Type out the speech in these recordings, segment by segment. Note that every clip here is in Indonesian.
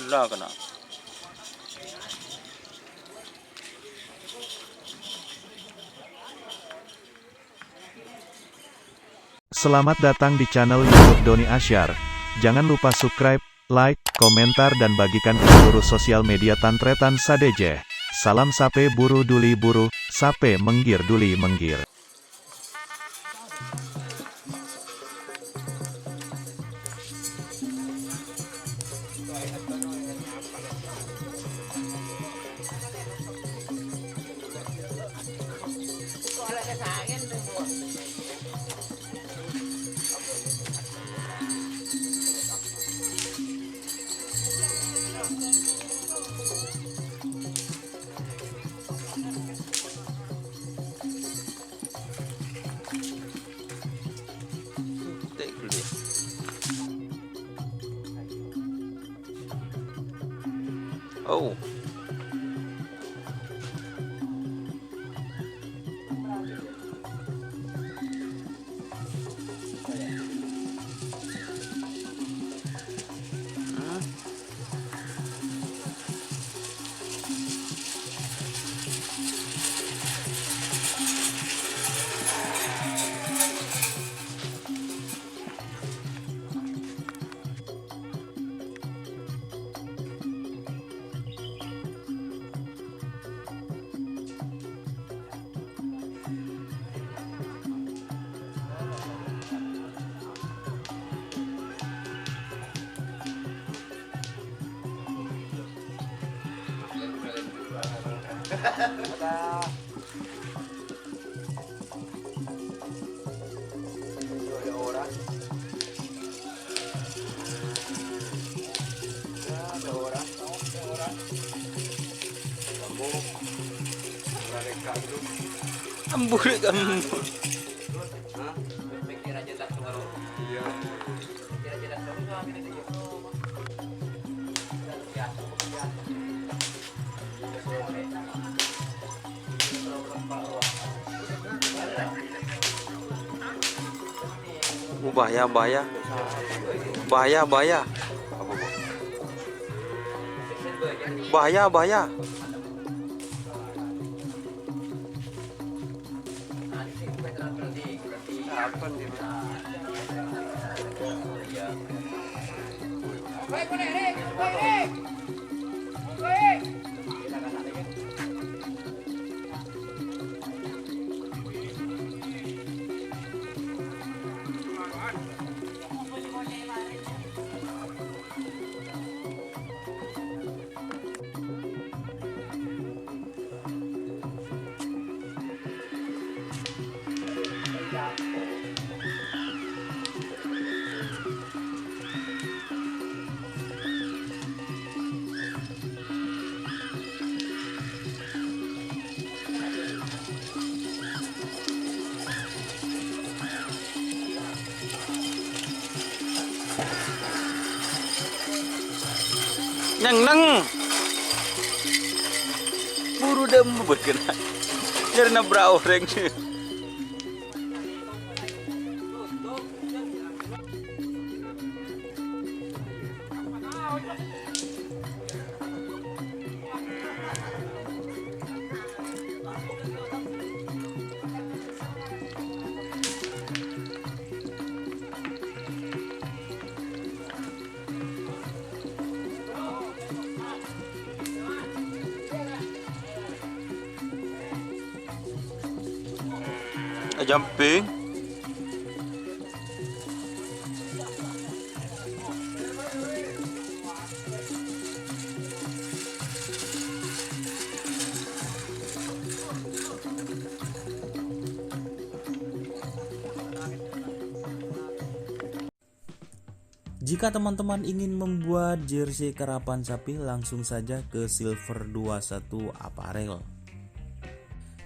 Lah kena. Selamat datang di channel YouTube Doni Asyar. Jangan lupa subscribe, like, komentar dan bagikan ke seluruh sosial media Tantretan Sadeje. Salam sape buru duli buru, sape menggir duli menggir. Oh. Amburi kamu. Bahaya. Nang buru dem berkena. Jadi nabrak orang. Jumping. Jika teman-teman ingin membuat jersey karapan sapi, langsung saja ke Silver 21 Apparel.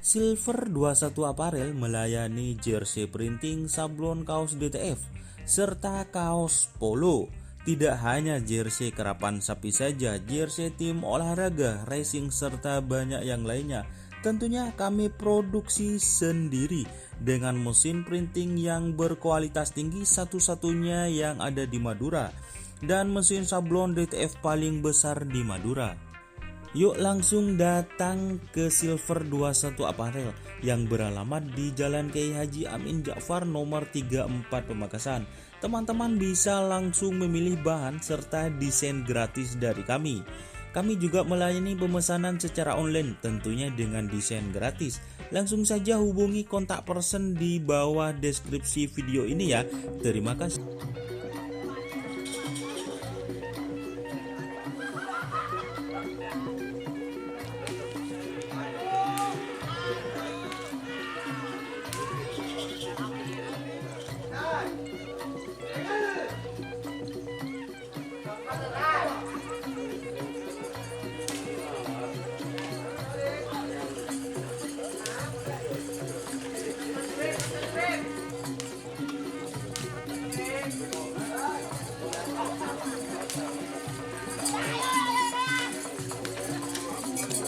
Silver 21 Apparel melayani jersey printing, sablon kaos DTF, serta kaos polo. Tidak hanya jersey karapan sapi saja, jersey tim olahraga, racing, serta banyak yang lainnya. Tentunya kami produksi sendiri dengan mesin printing yang berkualitas tinggi, satu-satunya yang ada di Madura. dan mesin sablon DTF paling besar di Madura. Yuk langsung datang ke Silver 21 Apparel yang beralamat di Jalan Kiai Haji Amin Ja'far nomor 34 Pamekasan. Teman-teman bisa langsung memilih bahan serta desain gratis dari kami. Kami juga melayani pemesanan secara online tentunya dengan desain gratis. Langsung saja hubungi kontak person di bawah deskripsi video ini ya. Terima kasih.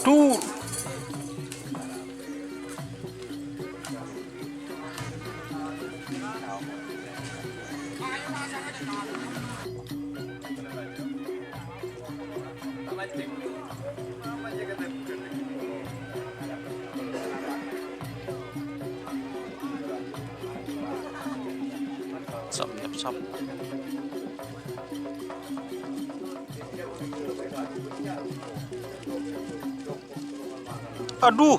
Tuh. Sap. Aduh.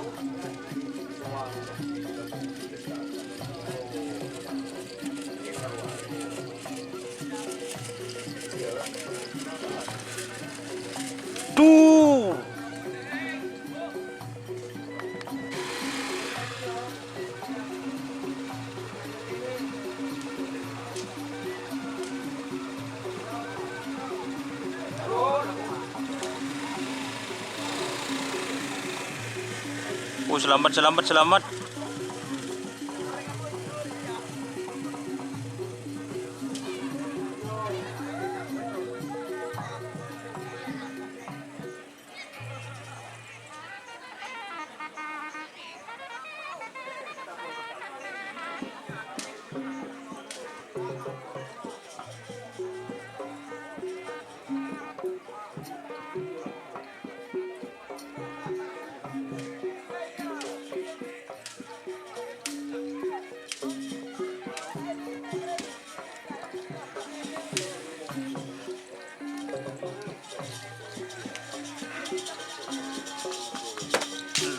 Tuh. Selamat.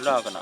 Lah kena.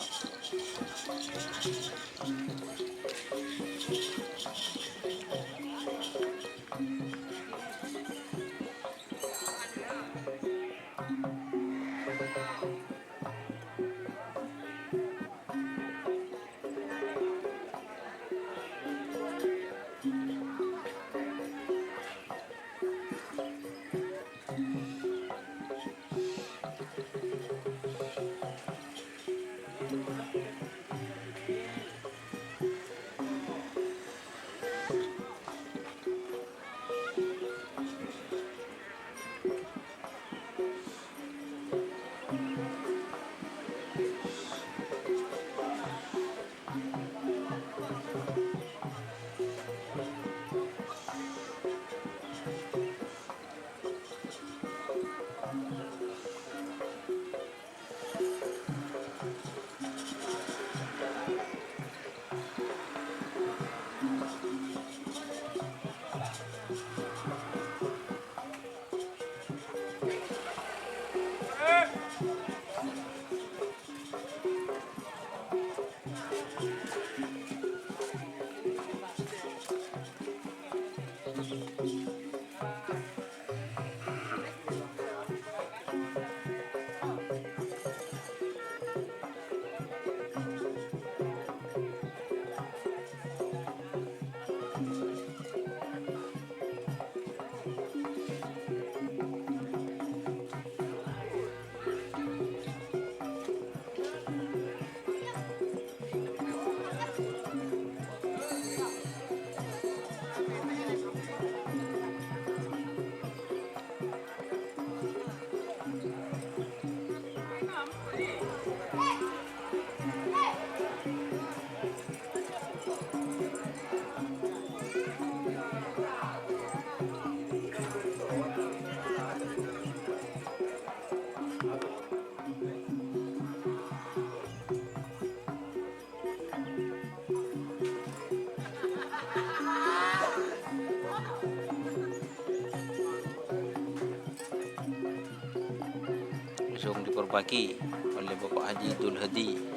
ditempaki oleh Bapak Haji Dul Hadi.